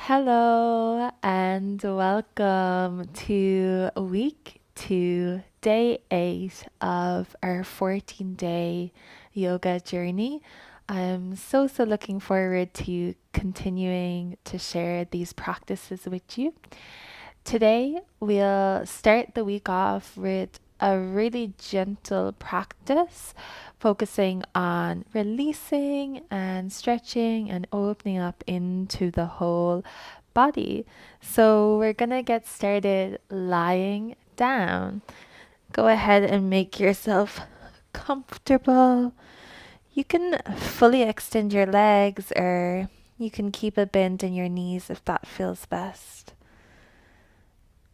Hello and welcome to week 2, day 8 of our 14-day yoga journey. I'm so looking forward to continuing to share these practices with you. Today, we'll start the week off with a really gentle practice, focusing on releasing and stretching and opening up into the whole body. So, we're gonna get started lying down. Go ahead and make yourself comfortable. You can fully extend your legs, or you can keep a bend in your knees if that feels best.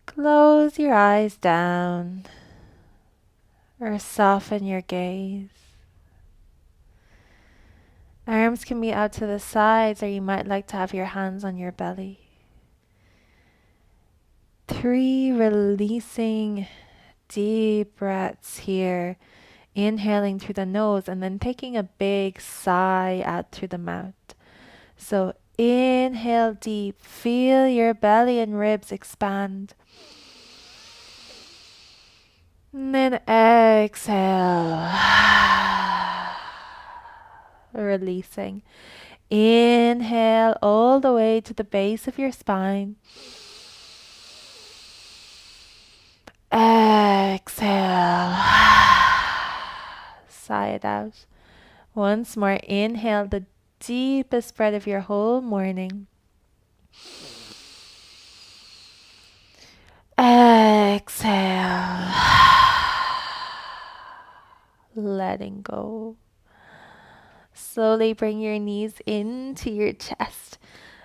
Close your eyes down or soften your gaze. Arms can be out to the sides, or you might like to have your hands on your belly. 3 releasing deep breaths here, inhaling through the nose and then taking a big sigh out through the mouth. So inhale deep, feel your belly and ribs expand. And then exhale. Releasing. Inhale all the way to the base of your spine. Exhale. Sigh it out. Once more, inhale the deepest breath of your whole morning. Exhale. Letting go. Slowly bring your knees into your chest.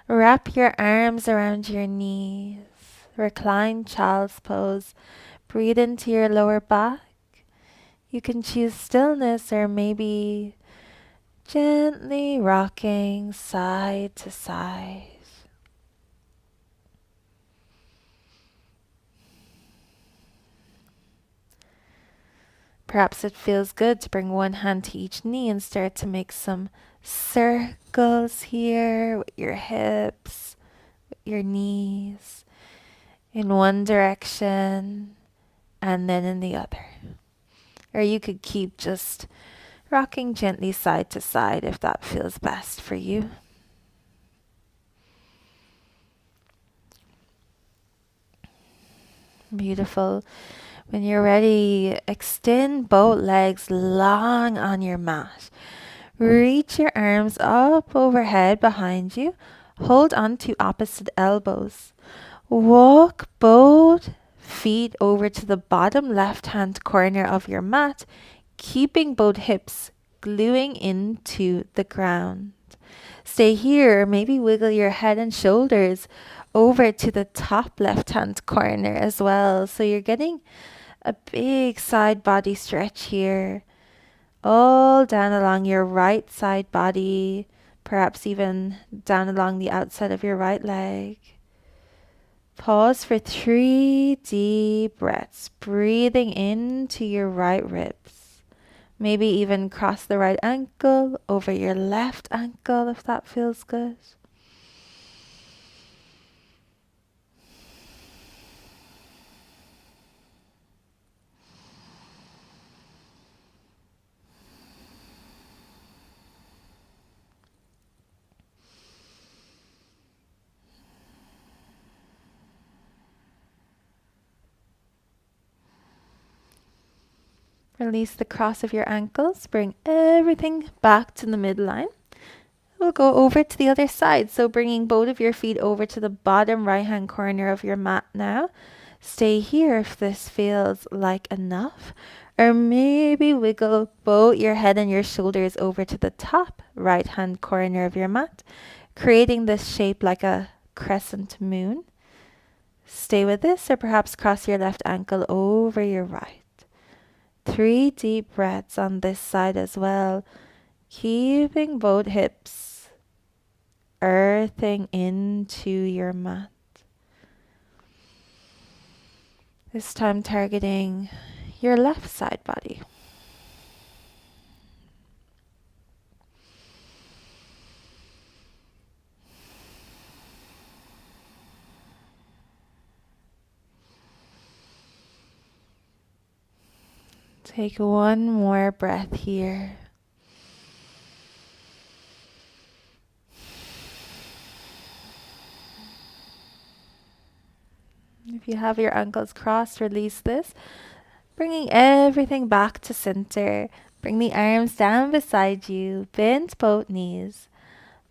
Wrap your arms around your knees. Reclined child's pose. Breathe into your lower back. You can choose stillness or maybe gently rocking side to side. Perhaps it feels good to bring one hand to each knee and start to make some circles here with your hips, with your knees, in one direction and then in the other. Or you could keep just rocking gently side to side if that feels best for you. Beautiful. When you're ready, extend both legs long on your mat. Reach your arms up overhead behind you. Hold on to opposite elbows. Walk both feet over to the bottom left-hand corner of your mat, keeping both hips gluing into the ground. Stay here, or maybe wiggle your head and shoulders over to the top left-hand corner as well. So you're getting a big side body stretch here, all down along your right side body, perhaps even down along the outside of your right leg. Pause for 3 deep breaths, breathing into your right ribs. Maybe even cross the right ankle over your left ankle if that feels good. Release the cross of your ankles. Bring everything back to the midline. We'll go over to the other side. So bringing both of your feet over to the bottom right-hand corner of your mat now. Stay here if this feels like enough. Or maybe wiggle both your head and your shoulders over to the top right-hand corner of your mat, creating this shape like a crescent moon. Stay with this, or perhaps cross your left ankle over your right. 3 deep breaths on this side as well, keeping both hips earthing into your mat. This time targeting your left side body. Take one more breath here. If you have your ankles crossed, release this, bringing everything back to center. Bring the arms down beside you, bend both knees.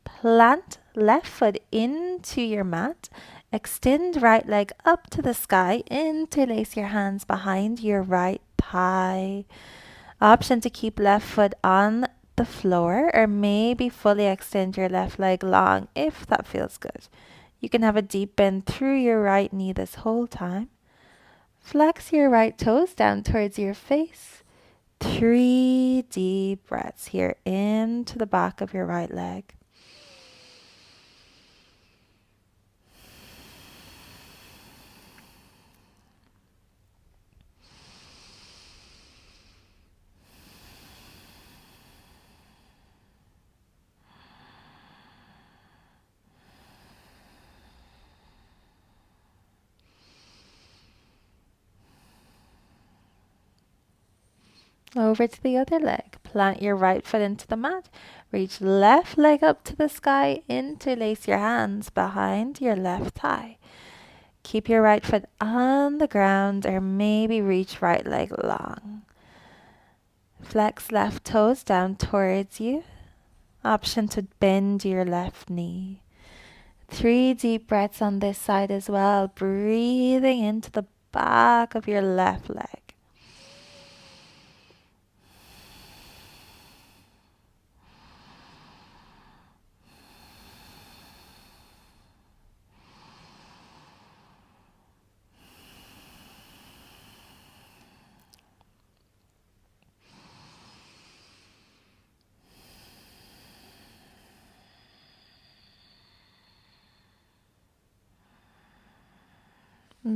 Plant left foot into your mat. Extend right leg up to the sky. Interlace your hands behind your right thigh. Option to keep left foot on the floor or maybe fully extend your left leg long if that feels good. You can have a deep bend through your right knee this whole time. Flex your right toes down towards your face. 3 deep breaths here into the back of your right leg. Over to the other leg. Plant your right foot into the mat. Reach left leg up to the sky. Interlace your hands behind your left thigh. Keep your right foot on the ground or maybe reach right leg long. Flex left toes down towards you. Option to bend your left knee. 3 deep breaths on this side as well. Breathing into the back of your left leg.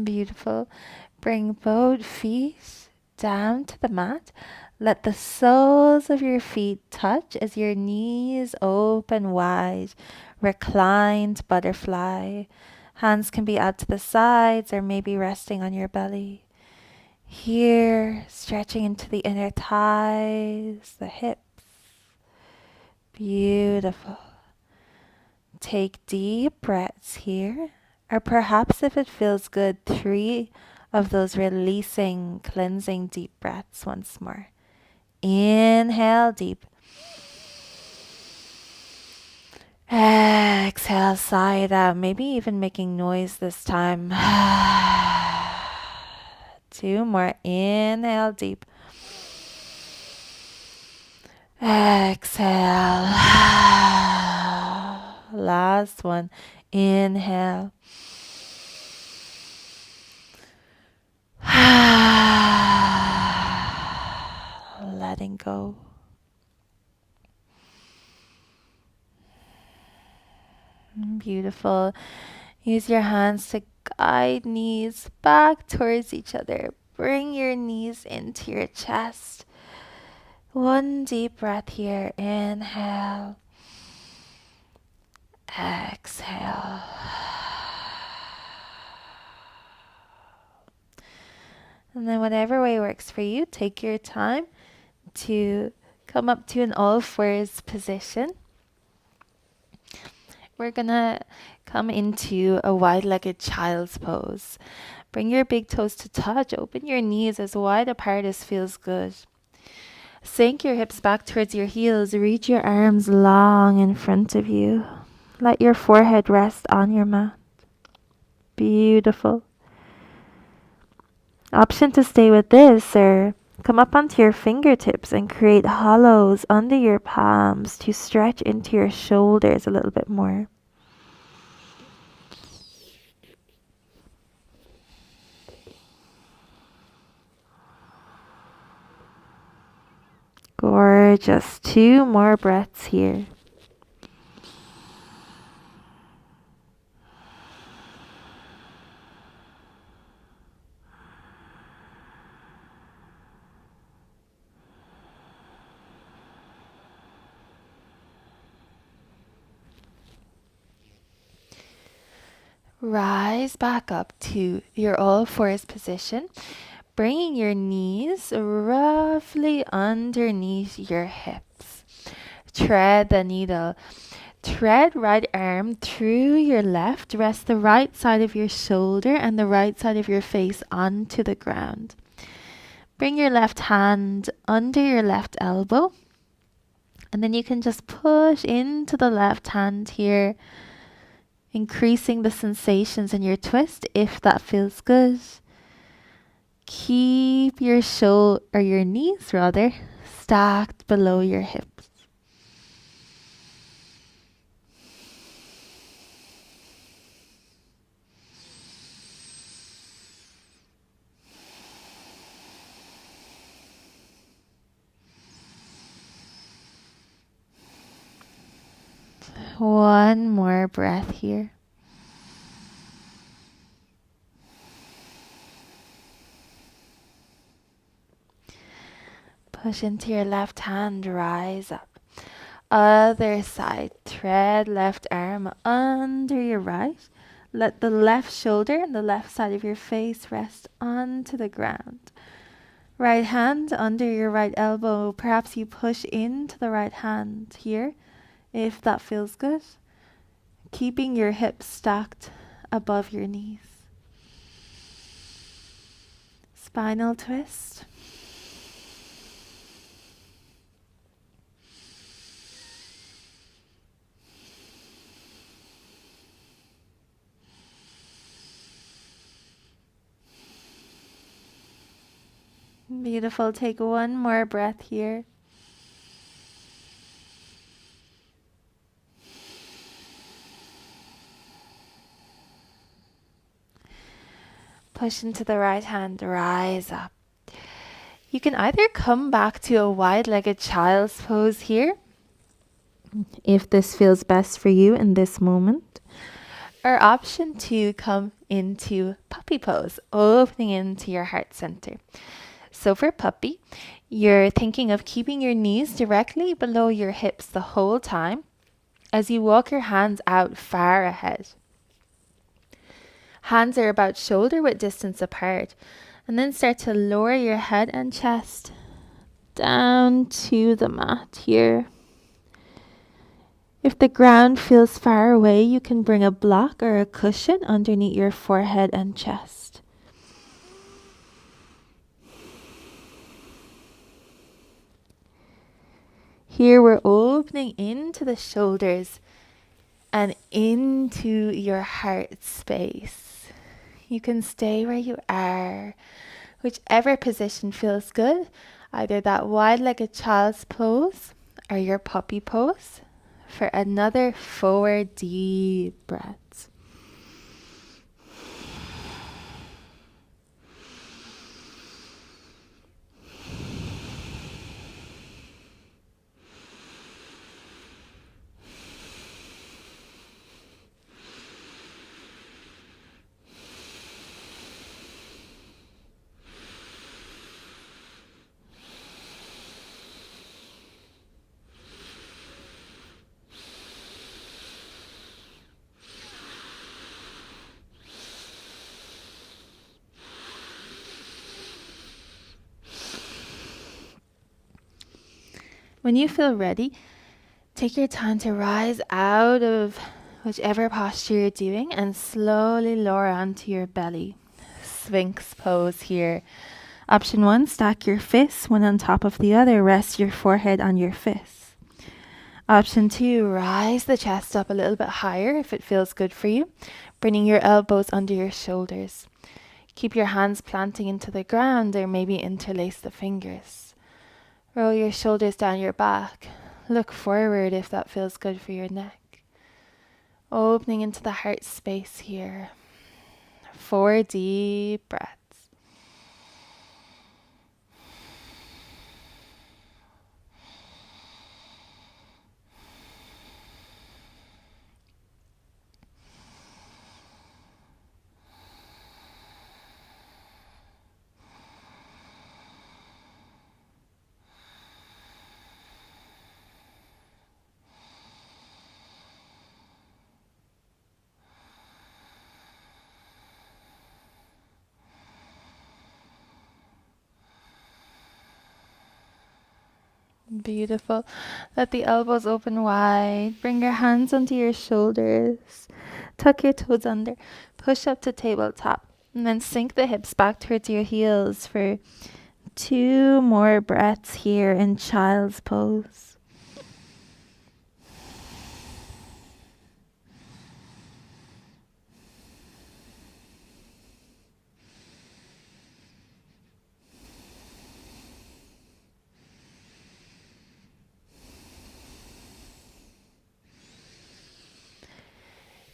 Beautiful. Bring both feet down to the mat. Let the soles of your feet touch as your knees open wide. Reclined butterfly. Hands can be out to the sides or maybe resting on your belly. Here, stretching into the inner thighs, the hips. Beautiful. Take deep breaths here. Or perhaps if it feels good, 3 of those releasing, cleansing deep breaths once more. Inhale deep. Exhale, sigh it out. Maybe even making noise this time. 2 more. Inhale deep. Exhale. Last one. Inhale. Letting go. Beautiful. Use your hands to guide knees back towards each other. Bring your knees into your chest. 1 deep breath here. Inhale. Exhale. And then whatever way works for you, take your time to come up to an all fours position. We're gonna come into a wide-legged child's pose. Bring your big toes to touch. Open your knees as wide apart as feels good. Sink your hips back towards your heels. Reach your arms long in front of you. Let your forehead rest on your mat. Beautiful. Option to stay with this or come up onto your fingertips and create hollows under your palms to stretch into your shoulders a little bit more. Gorgeous. 2 more breaths here. Rise back up to your all fours position. bringing your knees roughly underneath your hips. Tread the needle. Tread right arm through your left. Rest the right side of your shoulder and the right side of your face onto the ground. Bring your left hand under your left elbow. And then you can just push into the left hand here, increasing the sensations in your twist if that feels good. Keep your your knees rather stacked below your hips. One more breath here. Push into your left hand, rise up. Other side, thread left arm under your right. Let the left shoulder and the left side of your face rest onto the ground. Right hand under your right elbow. Perhaps you push into the right hand here, if that feels good. Keeping your hips stacked above your knees. Spinal twist. Beautiful. Take one more breath here. Push into the right hand, rise up. You can either come back to a wide-legged child's pose here, if this feels best for you in this moment. Or option 2, come into puppy pose, opening into your heart center. So for puppy, you're thinking of keeping your knees directly below your hips the whole time as you walk your hands out far ahead. Hands are about shoulder width distance apart, and then start to lower your head and chest down to the mat here. If the ground feels far away, you can bring a block or a cushion underneath your forehead and chest. Here we're opening into the shoulders and into your heart space. You can stay where you are, whichever position feels good, either that wide-legged child's pose or your puppy pose. For another 4 deep breaths. When you feel ready, take your time to rise out of whichever posture you're doing and slowly lower onto your belly. Sphinx pose here. Option 1, stack your fists one on top of the other. Rest your forehead on your fists. Option 2, rise the chest up a little bit higher if it feels good for you, bringing your elbows under your shoulders. Keep your hands planting into the ground or maybe interlace the fingers. Roll your shoulders down your back. Look forward if that feels good for your neck. Opening into the heart space here. 4 deep breaths. Beautiful. Let the elbows open wide. Bring your hands onto your shoulders. Tuck your toes under. Push up to tabletop. And then sink the hips back towards your heels for 2 more breaths here in child's pose.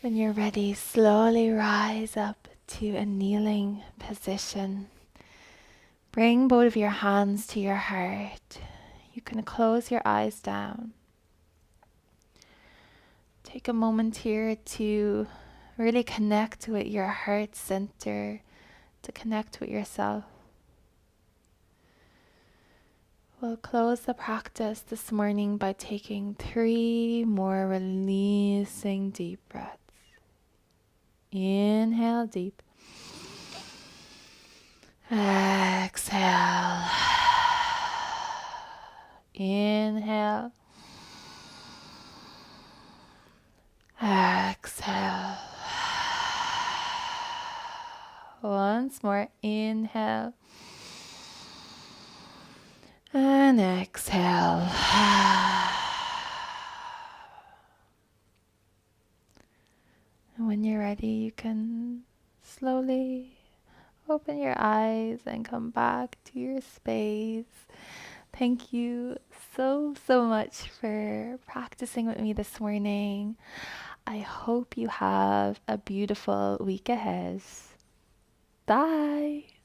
When you're ready, slowly rise up to a kneeling position. Bring both of your hands to your heart. You can close your eyes down. Take a moment here to really connect with your heart center, to connect with yourself. We'll close the practice this morning by taking 3 more releasing deep breaths. Inhale deep. Exhale. Inhale. Exhale. Once more. Inhale. And exhale. And when you're ready, you can slowly open your eyes and come back to your space. Thank you so much for practicing with me this morning. I hope you have a beautiful week ahead. Bye.